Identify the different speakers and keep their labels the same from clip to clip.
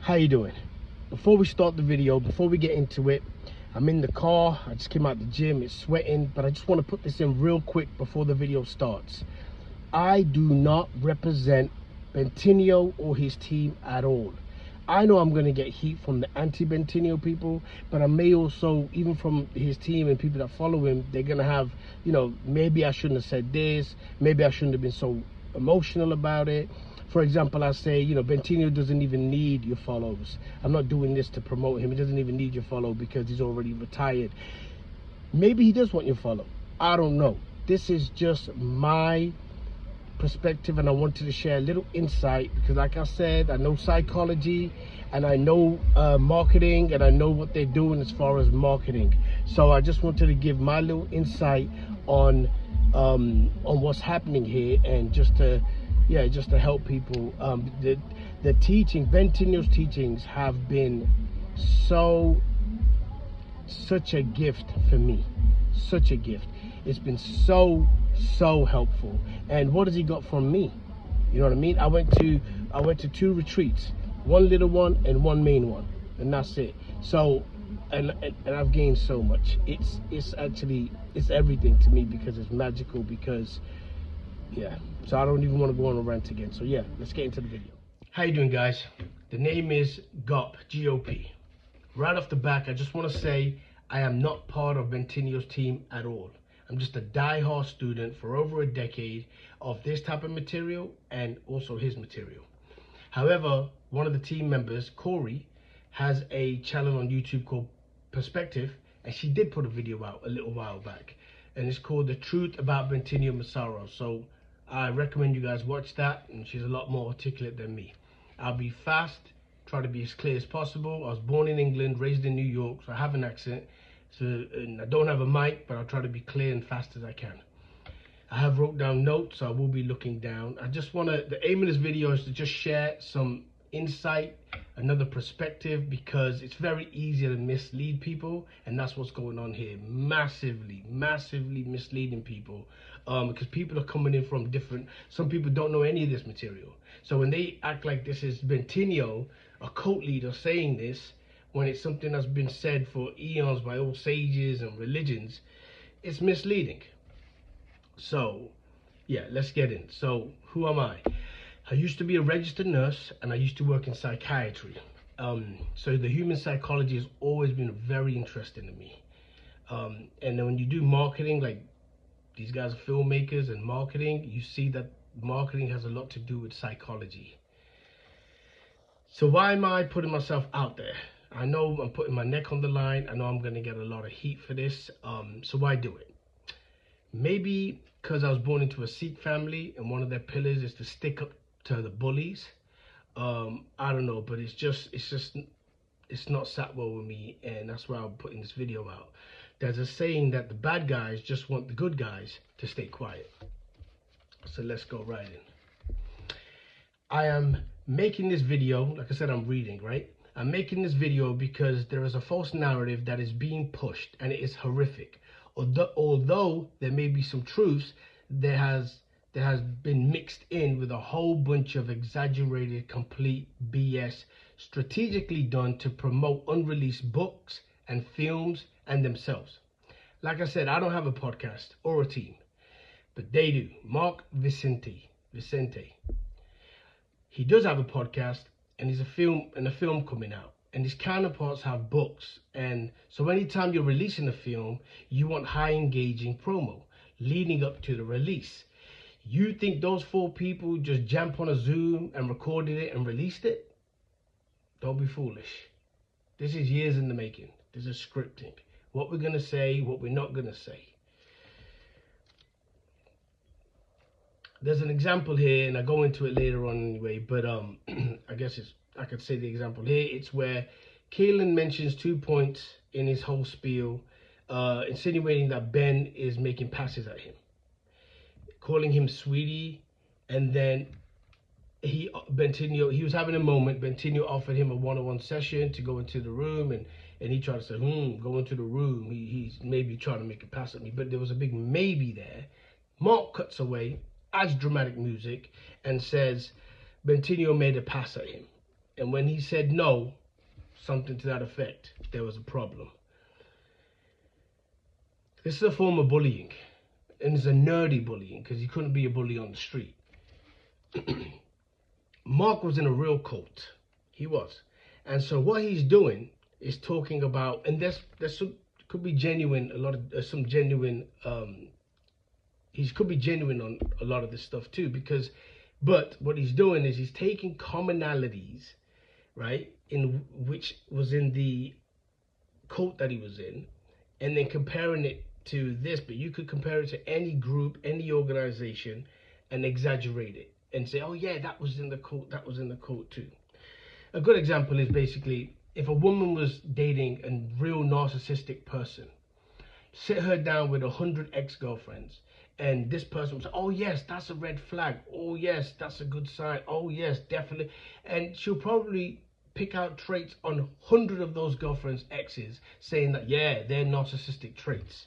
Speaker 1: How you doing? Before we start the video, before we get into it, I'm in the car. I just came out the gym. It's sweating, but I just want to put this in real quick before the video starts. I do not represent Bentinho or his team at all. I know I'm going to get heat from the anti-Bentinho people, but I may also, even from his team and people that follow him, they're going to have, maybe I shouldn't have said this, maybe I shouldn't have been so emotional about it. For example, I say, Bentinho doesn't even need your follows. I'm not doing this to promote him. He doesn't even need your follow because he's already retired. Maybe he does want your follow. I don't know. This is just my perspective, and I wanted to share a little insight because, like I said, I know psychology and I know marketing, and I know what they're doing as far as marketing. So I just wanted to give my little insight on what's happening here, and just to help people. The teaching, Bentinho's teachings have been such a gift for me, such a gift. It's been so helpful. And what has he got from me? You know what I mean? I went to 2 retreats, one little one and one main one, and that's it. So and I've gained so much. It's everything to me because it's magical, because so I don't even want to go on a rant again. So let's get into the video. How you doing, guys? The name is GOP, G-O-P. Right off the back, I just want to say I am not part of Bentinho's team at all. I'm just a die-hard student for over a decade of this type of material and also his material. However, one of the team members, Corey, has a channel on YouTube called Perspective, and she did put a video out a little while back, and it's called The Truth About Bentinho Massaro. So I recommend you guys watch that, and she's a lot more articulate than me. I'll be fast, try to be as clear as possible. I was born in England, raised in New York, so I have an accent. And I don't have a mic, but I'll try to be clear and fast as I can. I have wrote down notes, so I will be looking down. I just want to, the aim of this video is to just share some insight, another perspective, because it's very easy to mislead people, and that's what's going on here. Massively misleading people, because people are coming in from different, some people don't know any of this material. So when they act like this is Bentinho, a cult leader, saying this, when it's something that's been said for eons by all sages and religions, it's misleading. So let's get in. So who am I? I used to be a registered nurse, and I used to work in psychiatry. So the human psychology has always been very interesting to me. And then when you do marketing, like these guys are filmmakers and marketing, you see that marketing has a lot to do with psychology. So why am I putting myself out there? I know I'm putting my neck on the line. I know I'm going to get a lot of heat for this. So why do it? Maybe because I was born into a Sikh family, and one of their pillars is to stick up to the bullies. I don't know, but it's not sat well with me, and that's why I'm putting this video out. There's a saying that the bad guys just want the good guys to stay quiet. So let's go right in. I am making this video, like I said, I'm reading, right? I'm making this video because there is a false narrative that is being pushed, and it is horrific. Although there may be some truths, there has been mixed in with a whole bunch of exaggerated, complete BS, strategically done to promote unreleased books and films and themselves. Like I said, I don't have a podcast or a team, but they do. Mark Vicente. He does have a podcast, and he's a film coming out, and his counterparts have books. And so anytime you're releasing a film, you want high engaging promo leading up to the release. You think those 4 people just jumped on a Zoom and recorded it and released it? Don't be foolish. This is years in the making. This is scripting. What we're gonna say, what we're not gonna say. There's an example here, and I go into it later on anyway, but I guess I could say the example here. It's where Keelan mentions 2 points in his whole spiel, insinuating that Ben is making passes at him, calling him sweetie, and then Bentinho, he was having a moment. Bentinho offered him a one-on-one session to go into the room, and he tried to say, go into the room. He's maybe trying to make a pass at me, but there was a big maybe there. Mark cuts away, adds dramatic music, and says Bentinho made a pass at him. And when he said no, something to that effect, there was a problem. This is a form of bullying, and it's a nerdy bullying because you couldn't be a bully on the street. Mark was in a real cult. He was. And so what he's doing is talking about, and there's some, could be genuine, a lot of some genuine, he could be genuine on a lot of this stuff too, because, but what he's doing is he's taking commonalities, right, in which was in the cult that he was in, and then comparing it to this. But you could compare it to any group, any organization, and exaggerate it and say, oh yeah, that was in the cult, that was in the cult too. A good example is basically if a woman was dating a real narcissistic person, sit her down with 100 ex-girlfriends, and this person would say, oh yes, that's a red flag, oh yes, that's a good sign, oh yes, definitely. And she'll probably pick out traits on 100 of those girlfriends' exes, saying that, yeah, they're narcissistic traits.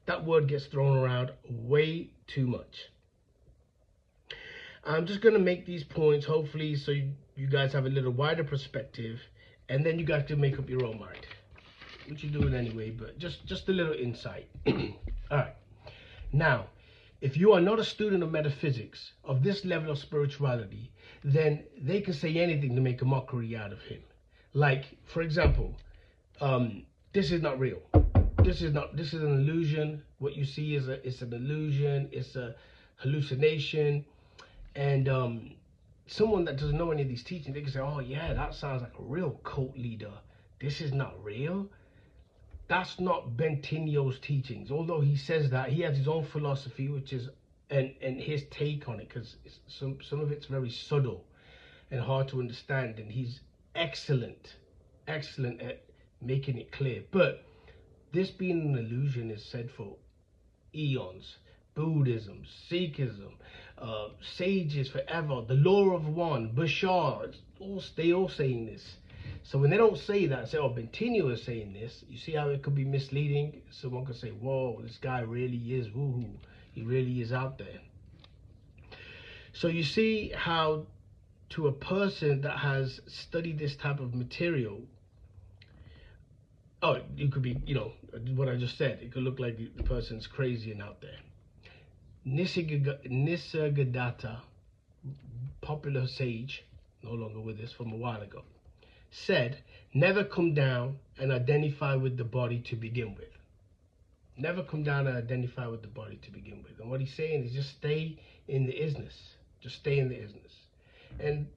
Speaker 1: That word gets thrown around way too much. I'm just going to make these points, hopefully, so you guys have a little wider perspective, and then you guys can make up your own mind. Which you're doing anyway, but just a little insight. All right. Now, if you are not a student of metaphysics, of this level of spirituality, then they can say anything to make a mockery out of him. Like, for example, this is not real. This is an illusion. What you see is it's an illusion. It's a hallucination. And someone that doesn't know any of these teachings, they can say, oh yeah, that sounds like a real cult leader. This is not real. That's not Bentinho's teachings. Although he says that, he has his own philosophy, which is, and his take on it, because some of it's very subtle and hard to understand, and he's excellent at making it clear. But this being an illusion is said for eons. Buddhism, Sikhism, sages forever, the law of one, Bashar, they all saying this. So when they don't say that, say, oh, Bentinho is saying this, you see how it could be misleading? Someone could say, whoa, this guy really is woohoo. He really is out there. So you see how to a person that has studied this type of material, oh, you could be, you know, what I just said, it could look like the person's crazy and out there. Nisargadatta, popular sage, no longer with us, from a while ago, said, never come down and identify with the body to begin with. Never come down and identify with the body to begin with. And what he's saying is just stay in the isness. Just stay in the isness. And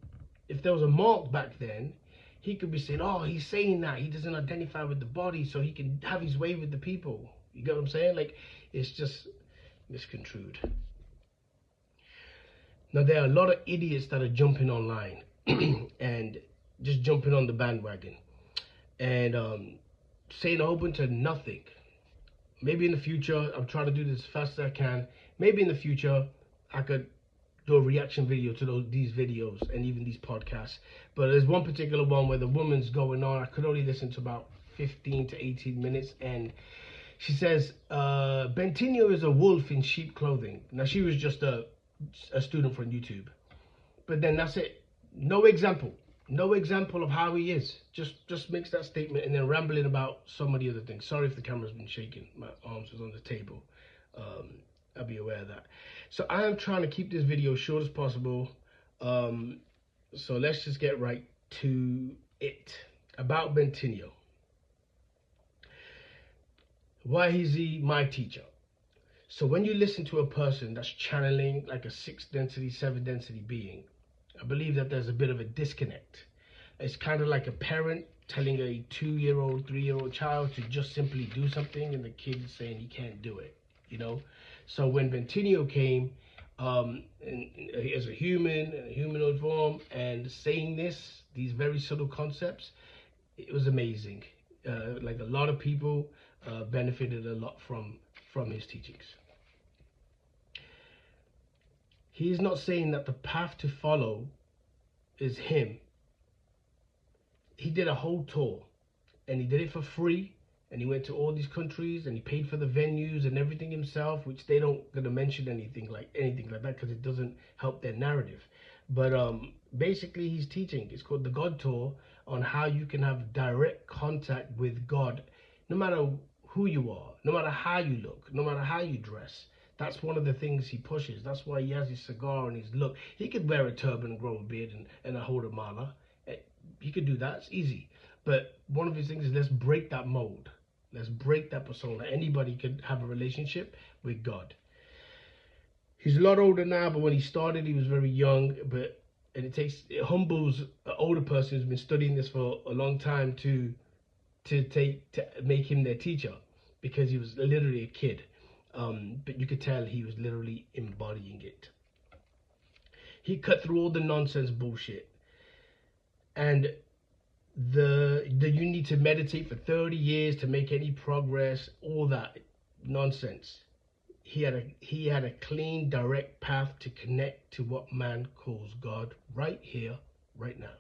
Speaker 1: if there was a monk back then, he could be saying, oh, he's saying that. He doesn't identify with the body so he can have his way with the people. You get what I'm saying? Like, it's just misconstrued. Now, there are a lot of idiots that are jumping online and just jumping on the bandwagon and saying a whole bunch of nothing. Maybe in the future, I'm trying to do this as fast as I can. Maybe in the future, I could do a reaction video to these videos and even these podcasts. But there's one particular one where the woman's going on. I could only listen to about 15 to 18 minutes, and she says, Bentinho is a wolf in sheep clothing. Now, she was just a student from YouTube. But then that's it. No example. No example of how he is. Just makes that statement and then rambling about so many other things. Sorry if the camera's been shaking. My arms was on the table. I'll be aware of that. So I am trying to keep this video short as possible. So let's just get right to it. About Bentinho. Why is he my teacher? So when you listen to a person that's channeling like a 6th density, 7th density being, I believe that there's a bit of a disconnect. It's kind of like a parent telling a 2-year-old, 3-year-old child to just simply do something, and the kid is saying he can't do it, you know? So when Bentinho came as a human, in a humanoid form, and saying these very subtle concepts, it was amazing. Like a lot of people benefited a lot from his teachings. He's not saying that the path to follow is him. He did a whole tour, and he did it for free, and he went to all these countries, and he paid for the venues and everything himself, which they don't gonna mention anything like that because it doesn't help their narrative. But basically he's teaching. It's called the God Tour, on how you can have direct contact with God, no matter who you are, no matter how you look, no matter how you dress. That's one of the things he pushes. That's why he has his cigar and his look. He could wear a turban and grow a beard and hold a mala. He could do that. It's easy. But one of his things is, let's break that mold. Let's break that persona. Anybody could have a relationship with God. He's a lot older now, but when he started, he was very young. And it humbles an older person who's been studying this for a long time to make him their teacher, because he was literally a kid. But you could tell he was literally embodying it. He cut through all the nonsense bullshit, and the you need to meditate for 30 years to make any progress, all that nonsense. He had a clean, direct path to connect to what man calls God right here, right now.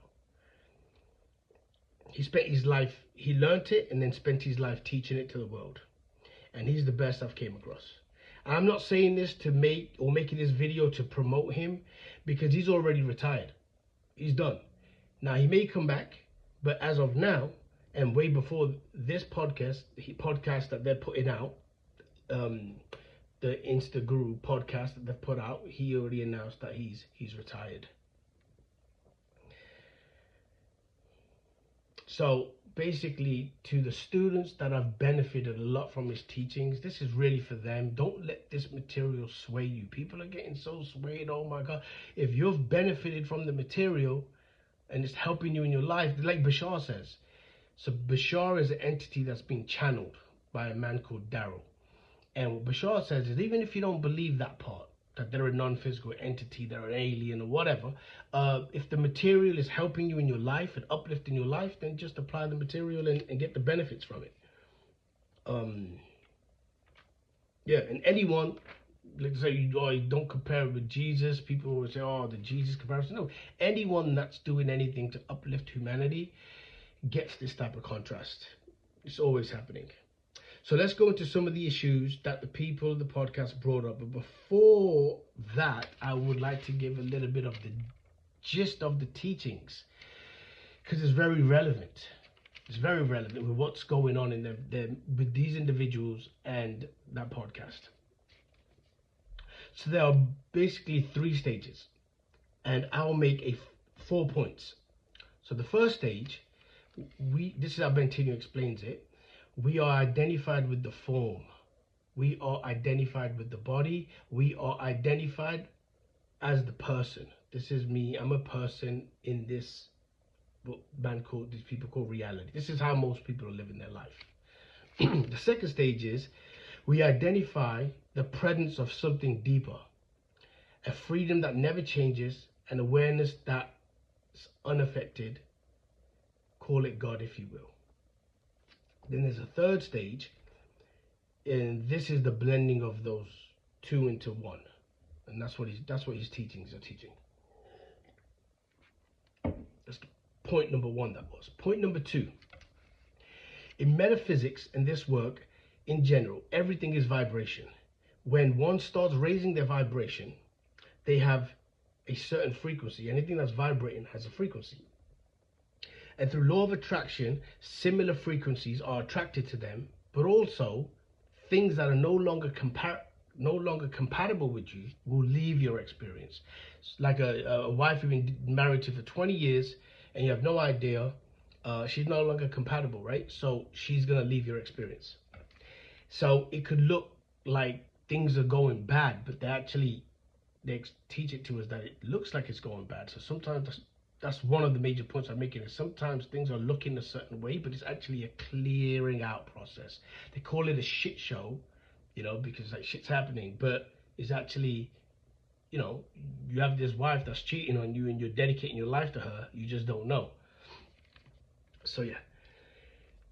Speaker 1: He spent his life, he learnt it and then spent his life teaching it to the world. And he's the best I've came across. I'm not saying this to making this video to promote him, because he's already retired. He's done. Now he may come back, but as of now, and way before this podcast that they're putting out, the Insta Guru podcast that they've put out, he already announced that he's retired. So basically, to the students that have benefited a lot from his teachings, this is really for them. Don't let this material sway you. People are getting so swayed. Oh my God. If you've benefited from the material and it's helping you in your life, like Bashar says. So Bashar is an entity that's being channeled by a man called Daryl. And what Bashar says is, even if you don't believe that part, that they're a non-physical entity, they're an alien or whatever, if the material is helping you in your life and uplifting your life, then just apply the material and get the benefits from it. Yeah, and anyone, like say, you don't compare it with Jesus. People will say, oh, the Jesus comparison. No, anyone that's doing anything to uplift humanity gets this type of contrast. It's always happening. So let's go into some of the issues that the people of the podcast brought up. But before that, I would like to give a little bit of the gist of the teachings, because it's very relevant. It's very relevant with what's going on in with these individuals and that podcast. So there are basically 3 stages, and I'll make 4 points. So the first stage, this is how Bentinho explains it. We are identified with the form. We are identified with the body. We are identified as the person. This is me. I'm a person in this, what these people call reality. This is how most people are living their life. The second stage is we identify the presence of something deeper, a freedom that never changes, an awareness that's unaffected. Call it God, if you will. Then there's a third stage, and this is the blending of those 2 into 1, and that's what his teachings are teaching. That's point number 1. That was point number 2. In metaphysics and this work in general, everything is vibration. When one starts raising their vibration, they have a certain frequency. Anything that's vibrating has a frequency. And through law of attraction, similar frequencies are attracted to them, but also things that are no longer compatible with you will leave your experience. It's like a wife you've been married to for 20 years and you have no idea, she's no longer compatible, right? So she's gonna leave your experience. So it could look like things are going bad, but they teach it to us that it looks like it's going bad. So sometimes that's one of the major points I'm making, is sometimes things are looking a certain way, but it's actually a clearing out process. They call it a shit show, because like shit's happening, but it's actually, you have this wife that's cheating on you and you're dedicating your life to her, you just don't know. So yeah.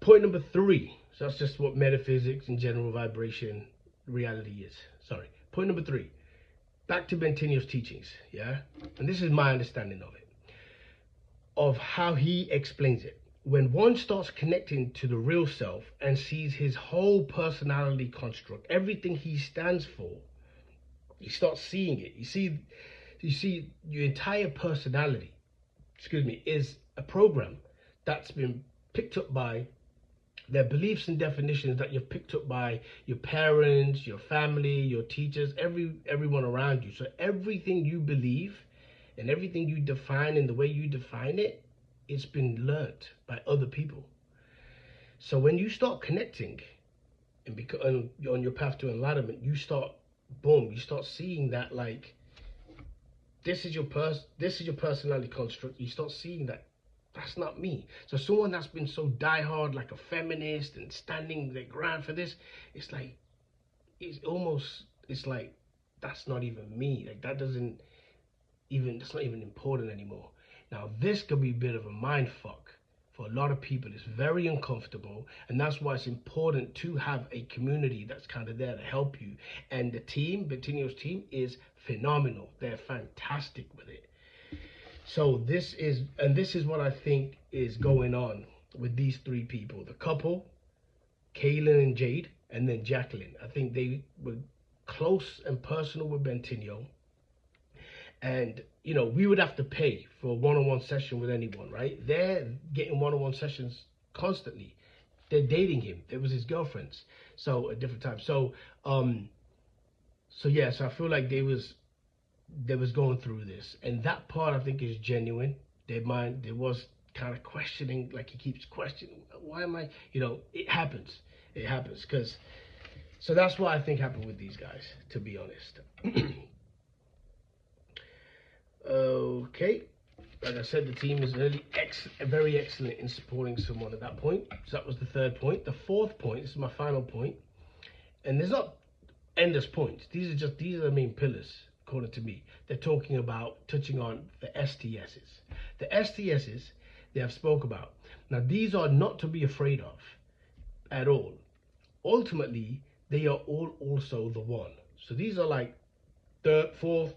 Speaker 1: Point number 3, so that's just what metaphysics and general vibration reality is. Sorry. Point number 3, back to Bentinho's teachings, yeah? And this is my understanding of how he explains it. When one starts connecting to the real self and sees his whole personality construct, everything he stands for, he starts seeing it. You see You see, your entire personality, is a program that's been picked up by their beliefs and definitions that you've picked up by your parents, your family, your teachers, everyone around you. So everything you believe and everything you define and the way you define it, it's been learnt by other people. So when you start connecting and on your path to enlightenment, you start seeing that, like, this is your personality construct. You start seeing that that's not me. So someone that's been so diehard, like a feminist and standing their ground for this, it's like, it's like, that's not even me. Like, that's not even important anymore. Now this could be a bit of a mind fuck for a lot of people. It's very uncomfortable, and that's why it's important to have a community that's kind of there to help you. And the team, Bentinho's team, is phenomenal. They're fantastic with it. So this is what I think is going on with these three people: the couple, Kaylin and Jade, and then Jacqueline. I think they were close and personal with Bentinho. And, you know, we would have to pay for a one-on-one session with anyone, right? They're getting one-on-one sessions constantly. They're dating him. It was his girlfriends. So at different times. So yeah, so I feel like they was going through this. And that part I think is genuine. Their mind, there was kind of questioning, like he keeps questioning, why am I, it happens. It happens. So that's what I think happened with these guys, to be honest. Okay, like I said, the team is very excellent in supporting someone at that point. So that was the third point. The fourth point, this is my final point, and there's not endless points. These are the main pillars, according to me. They're touching on the STSs. The STSs they have spoke about. Now, these are not to be afraid of at all. Ultimately, they are all also the one. So these are like third, fourth,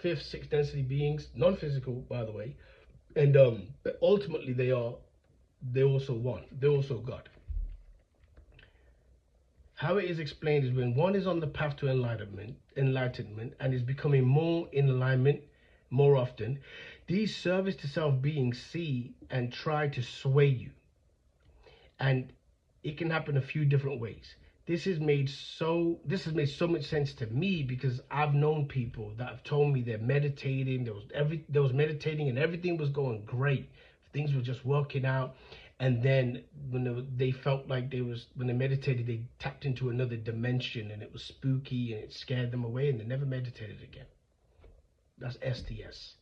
Speaker 1: fifth, sixth density beings, non-physical, by the way, and but ultimately they're also one. They're also God. How it is explained is when one is on the path to enlightenment, and is becoming more in alignment more often, these service to self beings see and try to sway you, and it can happen a few different ways. This has made so much sense to me, because I've known people that have told me they're meditating. There was meditating and everything was going great. Things were just working out, and then when they felt like when they meditated, they tapped into another dimension, and it was spooky and it scared them away, and they never meditated again. That's STS.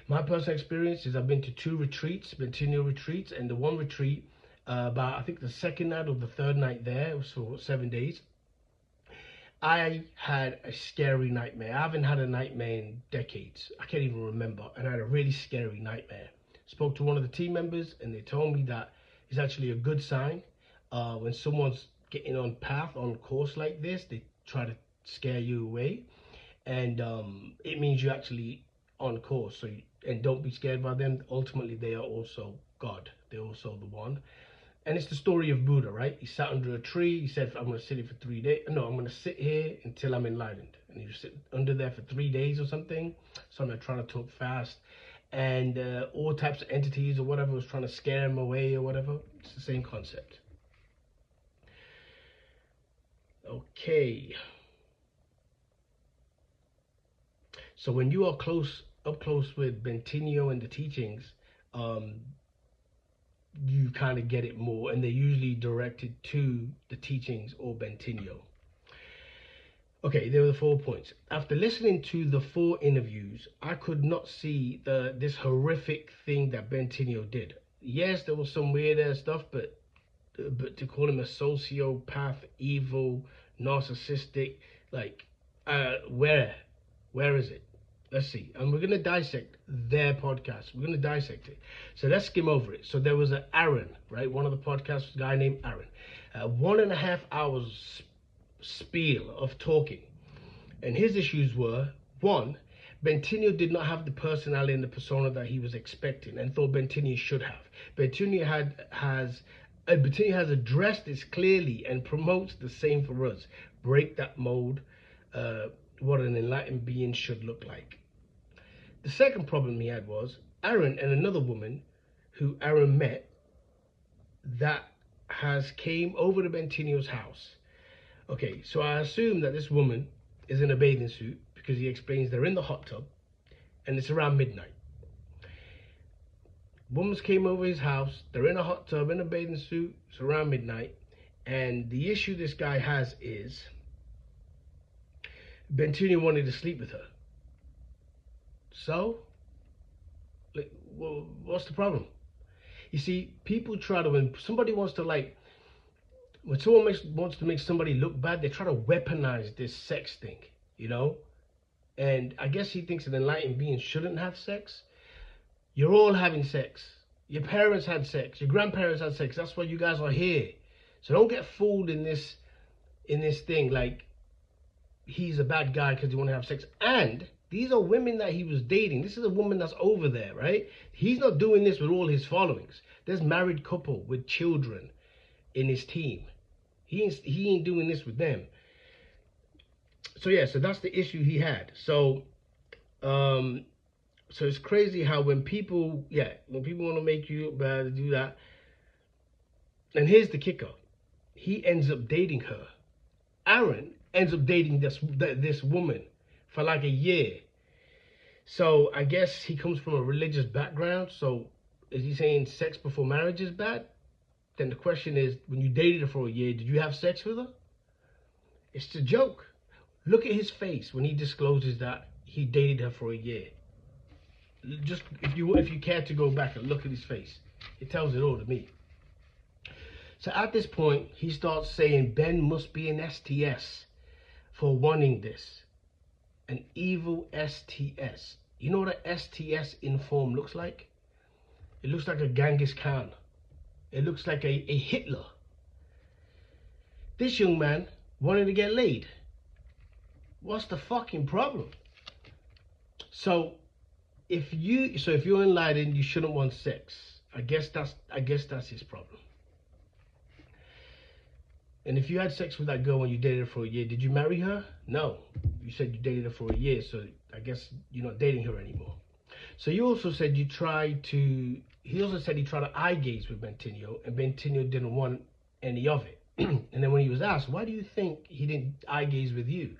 Speaker 1: My personal experience is I've been to 2 retreats, Bentinho retreats, and the one retreat, about I think the second night or the third night there, it was for 7 days, I had a scary nightmare. I haven't had a nightmare in decades. I can't even remember. And I had a really scary nightmare. Spoke to one of the team members, and they told me that it's actually a good sign. When someone's getting on course like this, they try to scare you away. And it means you're actually on course. And don't be scared by them. Ultimately, they are also God. They're also the one. And it's the story of Buddha, right? He sat under a tree. He said, I'm going to sit here for 3 days. No, I'm going to sit here until I'm enlightened. And he was sitting under there for 3 days or something. So I'm trying to talk fast. And all types of entities or whatever was trying to scare him away or whatever. It's the same concept. Okay. So when you are up close with Bentinho and the teachings, you kind of get it more, and they're usually directed to the teachings or Bentinho. Okay, there were the 4 points. After listening to the 4 interviews, I could not see this horrific thing that Bentinho did. Yes, there was some weird ass stuff, but to call him a sociopath, evil, narcissistic, like, where is it? Let's see. And we're going to dissect their podcast. We're going to dissect it. So let's skim over it. So there was an Aaron, right? One of the podcasts, a guy named Aaron. 1.5 hours spiel of talking. And his issues were, 1, Bentinho did not have the personality and the persona that he was expecting and thought Bentinho should have. Bentinho has addressed this clearly and promotes the same for us. Break that mold. What an enlightened being should look like. The second problem he had was Aaron and another woman who Aaron met that came over to Bentinho's house. Okay, so I assume that this woman is in a bathing suit because he explains they're in the hot tub and it's around midnight. Woman's came over his house, they're in a hot tub, in a bathing suit, it's around midnight, and the issue this guy has is Bentinho wanted to sleep with her. So, like, well, what's the problem? You see, people try to, when somebody wants to when someone wants to make somebody look bad, they try to weaponize this sex thing, you know? And I guess he thinks an enlightened being shouldn't have sex. You're all having sex. Your parents had sex. Your grandparents had sex. That's why you guys are here. So don't get fooled in this thing like he's a bad guy because he want to have sex. And these are women that he was dating. This is a woman that's over there, right? He's not doing this with all his followings. There's married couple with children in his team. He ain't doing this with them. So yeah, so that's the issue he had. So so it's crazy how when people want to make you look bad, do that. And here's the kicker. He ends up dating her. Aaron ends up dating this woman for like a year. So I guess he comes from a religious background. So is he saying sex before marriage is bad? Then the question is, when you dated her for a year, did you have sex with her? It's a joke. Look at his face when he discloses that he dated her for a year. Just if you care to go back and look at his face, it tells it all to me. So at this point, he starts saying Ben must be an STS for wanting this. An evil STS. You know what a STS in form looks like? It looks like a Genghis Khan. It looks like a Hitler. This young man wanted to get laid. What's the fucking problem? So if you're enlightened, you shouldn't want sex. I guess that's his problem. And if you had sex with that girl when you dated her for a year, did you marry her? No. You said you dated her for a year, so I guess you're not dating her anymore. So you also said he tried to eye gaze with Bentinho, and Bentinho didn't want any of it. And then when he was asked, why do you think he didn't eye gaze with you?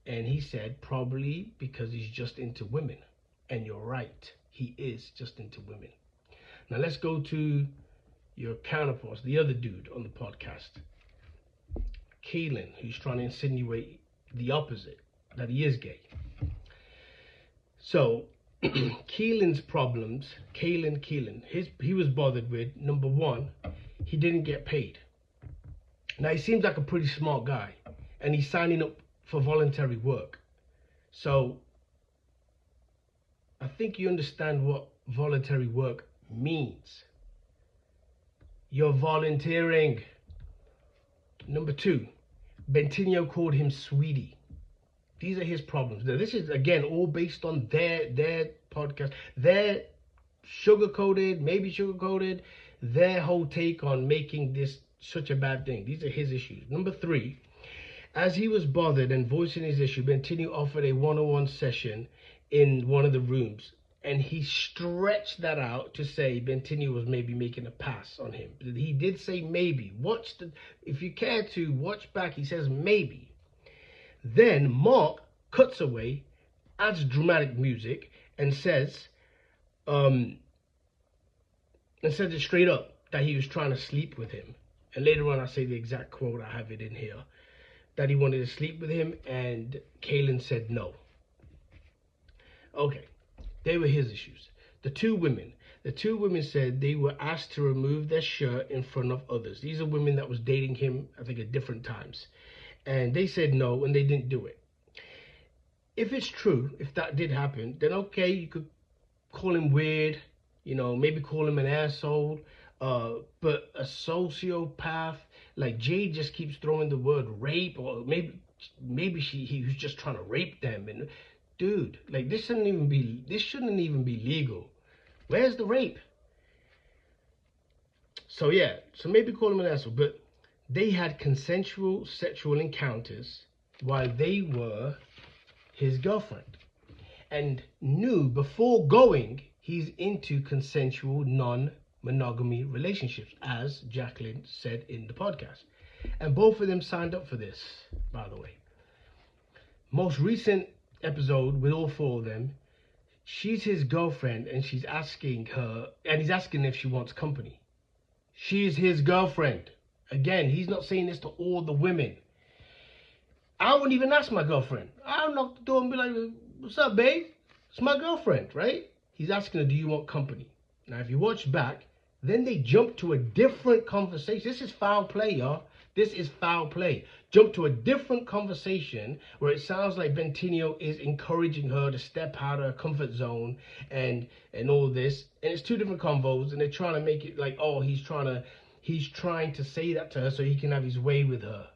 Speaker 1: And he said, probably because he's just into women. And you're right, he is just into women. Now let's go to your counterparts, the other dude on the podcast, Keelan, who's trying to insinuate the opposite, that he is gay. So Keelan's problems, he was bothered with, number one, he didn't get paid. Now he seems like a pretty smart guy, and he's signing up for voluntary work. So I think you understand what voluntary work means. You're volunteering. Number two, Bentinho called him sweetie. These are his problems. Now, this is, again, all based on their podcast. Their sugar-coated, their whole take on making this such a bad thing. These are his issues. Number three, as he was bothered and voicing his issue, Bentinho offered a one-on-one session in one of the rooms. And he stretched that out to say Bentinho was maybe making a pass on him. He did say maybe. If you care to watch back, he says maybe. Then Mark cuts away, adds dramatic music, and says it straight up that he was trying to sleep with him. And later on, I say the exact quote. I have it in here. That he wanted to sleep with him, and Kaylin said no. Okay. They were his issues. The two women said they were asked to remove their shirt in front of others. These are women that was dating him, I think, at different times. And they said no, and they didn't do it. If it's true, if that did happen, then okay, you could call him weird, maybe call him an asshole, but a sociopath, like Jade just keeps throwing the word rape, or maybe he was just trying to rape them, and dude, like this shouldn't even be legal. Where's the rape? So yeah, so maybe call him an asshole, but they had consensual sexual encounters while they were his girlfriend. and knew before going he's into consensual non-monogamy relationships, as Jacqueline said in the podcast. And both of them signed up for this, by the way. Most recent episode with all four of them, she's his girlfriend and she's asking her, and he's asking if she wants company. She's his girlfriend. Again, he's not saying this to all the women. I wouldn't even ask my girlfriend. I would knock the door and be like, what's up, babe? It's my girlfriend, right? He's asking her, do you want company? Now, if you watch back, then they jump to a different conversation. This is foul play, y'all. This is foul play. Jump to a different conversation where it sounds like Bentinho is encouraging her to step out of her comfort zone and all this. And it's two different convos, and they're trying to make it like, oh, he's trying to say that to her so he can have his way with her.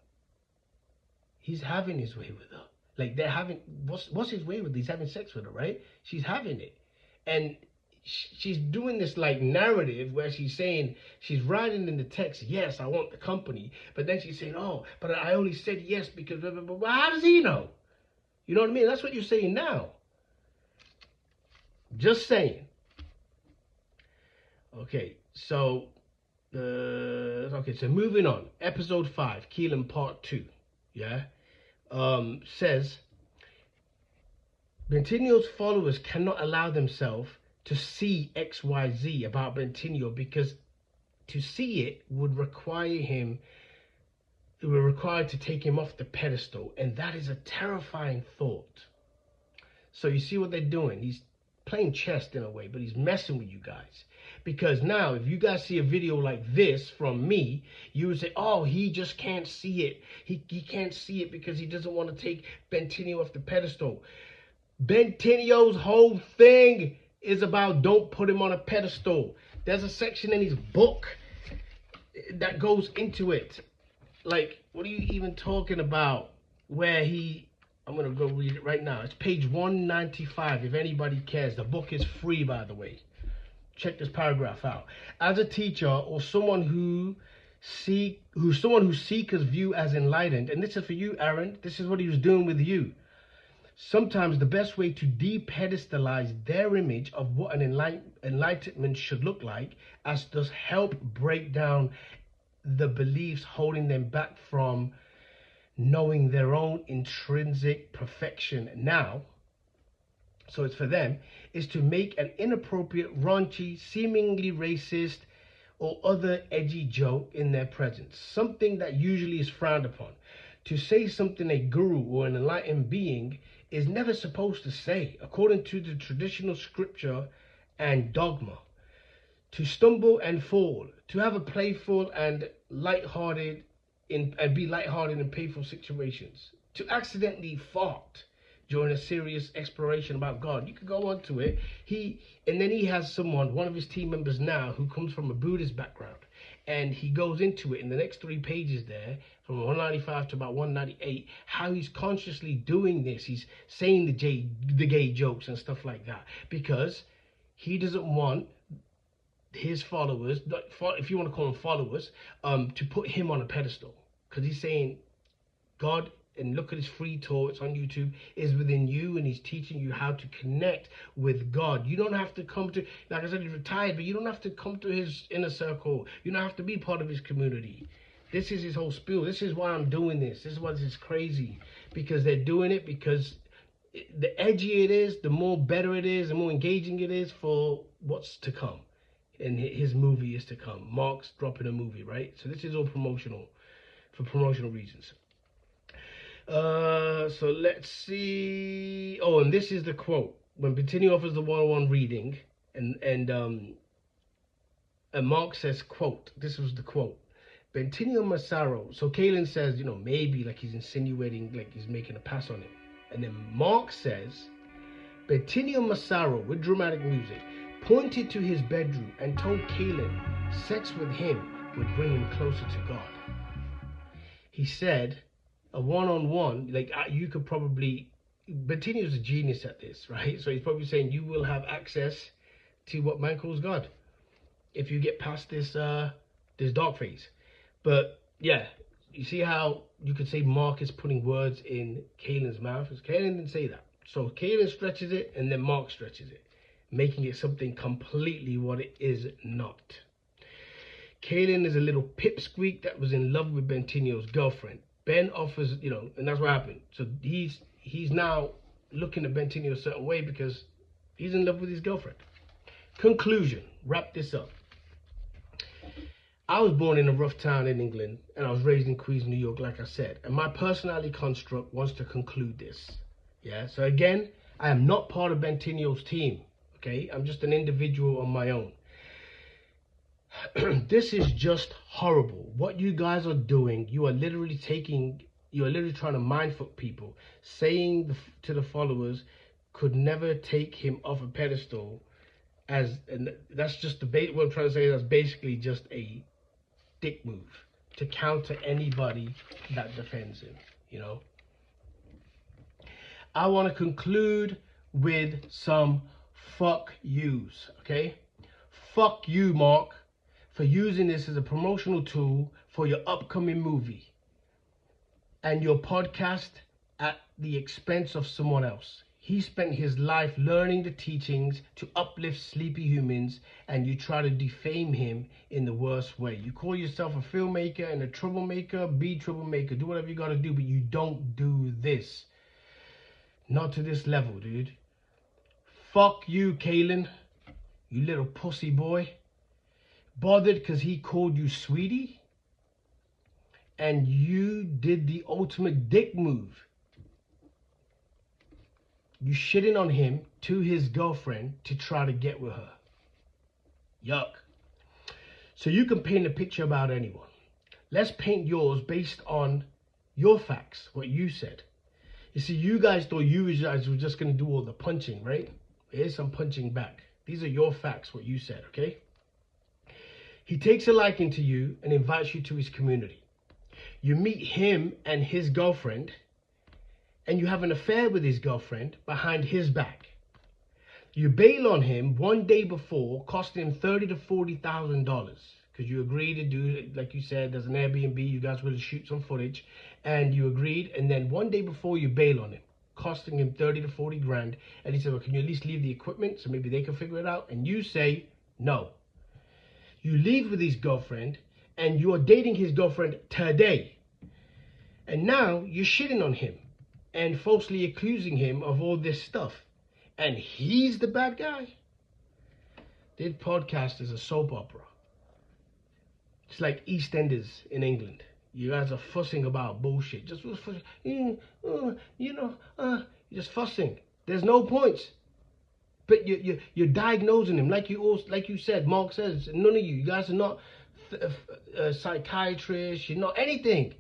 Speaker 1: He's having his way with her. Like, they're having, what's his way with her? He's having sex with her, right? She's having it. And she's doing this like narrative where she's saying, she's writing in the text, yes, I want the company. But then she's saying, oh, but I only said yes because, blah, blah, blah. Well, how does he know? You know what I mean? That's what you're saying now. Just saying. Okay, so, so moving on. Episode 5, Keelan Part 2. Yeah, says Bentinho's followers cannot allow themselves to see XYZ about Bentinho because to see it would require to take him off the pedestal, and that is a terrifying thought. So you see what they're doing? He's playing chess in a way, but he's messing with you guys. Because now, if you guys see a video like this from me, you would say, oh, he just can't see it. He can't see it because he doesn't want to take Bentinho off the pedestal. Bentinho's whole thing is about don't put him on a pedestal. There's a section in his book that goes into it. Like, what are you even talking about? Where I'm going to go read it right now. It's page 195, if anybody cares. The book is free, by the way. Check this paragraph out. As a teacher or someone who seekers view as enlightened, and this is for you, Aaron, this is what he was doing with you. Sometimes the best way to de-pedestalize their image of what an enlightenment should look like, as does help break down the beliefs holding them back from knowing their own intrinsic perfection now. So it's for them, is to make an inappropriate, raunchy, seemingly racist, or other edgy joke in their presence. Something that usually is frowned upon. To say something a guru or an enlightened being is never supposed to say, according to the traditional scripture and dogma. To stumble and fall, to have a playful and lighthearted and be lighthearted in painful situations. To accidentally fart during a serious exploration about God. You could go on to it. And then he has one of his team members now, who comes from a Buddhist background. And he goes into it in the next 3 pages there, from 195 to about 198, how he's consciously doing this. He's saying the gay jokes and stuff like that, because he doesn't want his followers, if you want to call them followers, to put him on a pedestal. Because he's saying God, and look at his free tour, it's on YouTube, is within you, and he's teaching you how to connect with God. You don't have to come to, like I said, he's retired, but you don't have to come to his inner circle. You don't have to be part of his community. This is his whole spiel. This is why I'm doing this. This is why this is crazy. Because they're doing it because the edgier it is, the more better it is, the more engaging it is for what's to come. And his movie is to come. Mark's dropping a movie, right? So this is all promotional, for promotional reasons. So let's see. Oh, and this is the quote. When Bentinho offers the one-on-one reading, and Mark says, quote, this was the quote. Bentinho Massaro. So Kaylin says, you know, maybe like he's insinuating, like he's making a pass on it. And then Mark says, Bentinho Massaro, with dramatic music, pointed to his bedroom and told Kaylin sex with him would bring him closer to God. He said, a one-on-one, like you could probably, Bentinho's a genius at this, right? So he's probably saying you will have access to what man calls God if you get past this dark phase. But yeah, you see how you could say Mark is putting words in Kaylin's mouth? Kaylin didn't say that. So Kaylin stretches it, and then Mark stretches it, making it something completely what it is not. Kaylin is a little pipsqueak that was in love with Bentinho's girlfriend. Ben offers, and that's what happened. So he's now looking at Bentinho a certain way because he's in love with his girlfriend. Conclusion, wrap this up. I was born in a rough town in England, and I was raised in Queens, New York, like I said. And my personality construct wants to conclude this. Yeah, so again, I am not part of Bentinho's team, okay? I'm just an individual on my own. This is just horrible. What you guys are doing, you are literally trying to mindfuck people, saying to the followers, could never take him off a pedestal, and that's just what I'm trying to say. That's basically just a dick move to counter anybody that defends him. I want to conclude with some fuck yous, okay? Fuck you, Mark, for using this as a promotional tool for your upcoming movie and your podcast at the expense of someone else. He spent his life learning the teachings to uplift sleepy humans, and you try to defame him in the worst way. You call yourself a filmmaker and a troublemaker. Be troublemaker. Do whatever you got to do, but you don't do this. Not to this level, dude. Fuck you, Kaylin. You little pussy boy. Bothered because he called you sweetie? And you did the ultimate dick move. You shitting on him to his girlfriend to try to get with her. Yuck. So you can paint a picture about anyone. Let's paint yours based on your facts, what you said. You see, you guys thought you guys were just going to do all the punching, right? Here's some punching back. These are your facts, what you said, okay? He takes a liking to you and invites you to his community. You meet him and his girlfriend, and you have an affair with his girlfriend behind his back. You bail on him one day before, costing him $30,000 to $40,000 because you agreed to do, like you said, there's an Airbnb, you guys were to shoot some footage, and you agreed, and then one day before you bail on him, costing him 30 to 40 grand, and he said, well, can you at least leave the equipment so maybe they can figure it out? And you say, no. You leave with his girlfriend, and you are dating his girlfriend today. And now you're shitting on him and falsely accusing him of all this stuff. And he's the bad guy? This podcast is a soap opera. It's like EastEnders in England. You guys are fussing about bullshit. Just fussing. You're just fussing. There's no points. But you're diagnosing him like you said. Mark says none of you guys are not psychiatrists. You're not anything,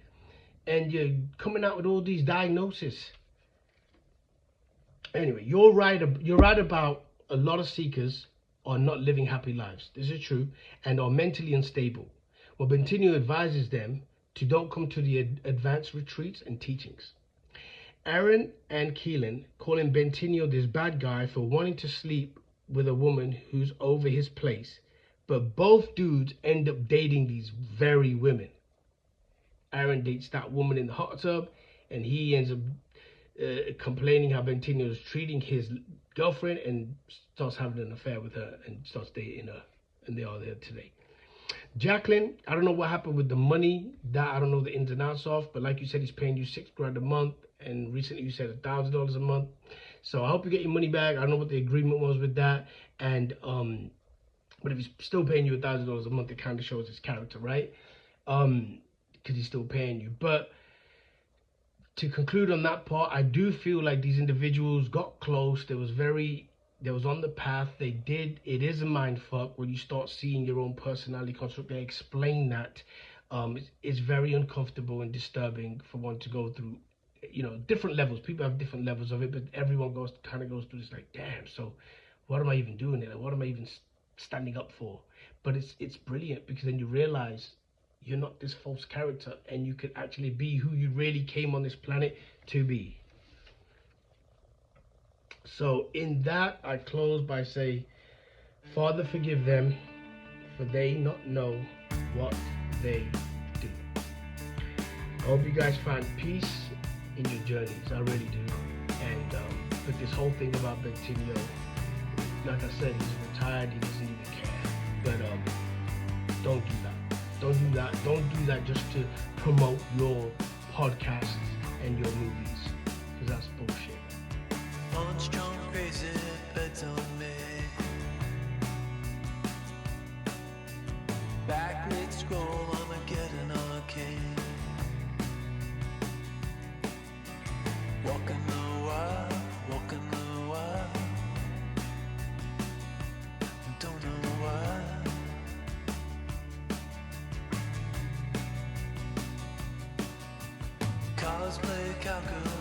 Speaker 1: and you're coming out with all these diagnoses. Anyway, you're right about a lot of seekers are not living happy lives. This is true, and are mentally unstable. Well, Bentinho advises them to don't come to the advanced retreats and teachings. Aaron and Keelan calling Bentinho this bad guy for wanting to sleep with a woman who's over his place, but both dudes end up dating these very women. Aaron dates that woman in the hot tub, and he ends up complaining how Bentinho is treating his girlfriend and starts having an affair with her and starts dating her, and they are there today. Jacqueline, I don't know what happened with the money, that I don't know the ins and outs of, but like you said, he's paying you $6,000 a month, and recently you said $1,000 a month. So I hope you get your money back. I don't know what the agreement was with that, and but if he's still paying you $1,000 a month, it kind of shows his character, right? Because he's still paying you. But to conclude on that part, I do feel like these individuals got close. They was on the path. It is a mind fuck when you start seeing your own personality construct. They explain that. It's very uncomfortable and disturbing for one to go through, different levels. People have different levels of it, but everyone kind of goes through this like, damn, so what am I even doing here? What am I even standing up for? But it's brilliant, because then you realize you're not this false character, and you could actually be who you really came on this planet to be. So in that, I close by saying, Father, forgive them, for they not know what they do. I hope you guys find peace in your journeys. I really do. And with this whole thing about Bentinho. Like I said, he's retired, he doesn't even care. But don't do that. Don't do that. Don't do that just to promote your podcasts and your movies, because that's bullshit.
Speaker 2: Armstrong crazy bets on me. Back mid scroll, I'ma get an arcade. Walking the wild, don't know why. Cosplay calculus.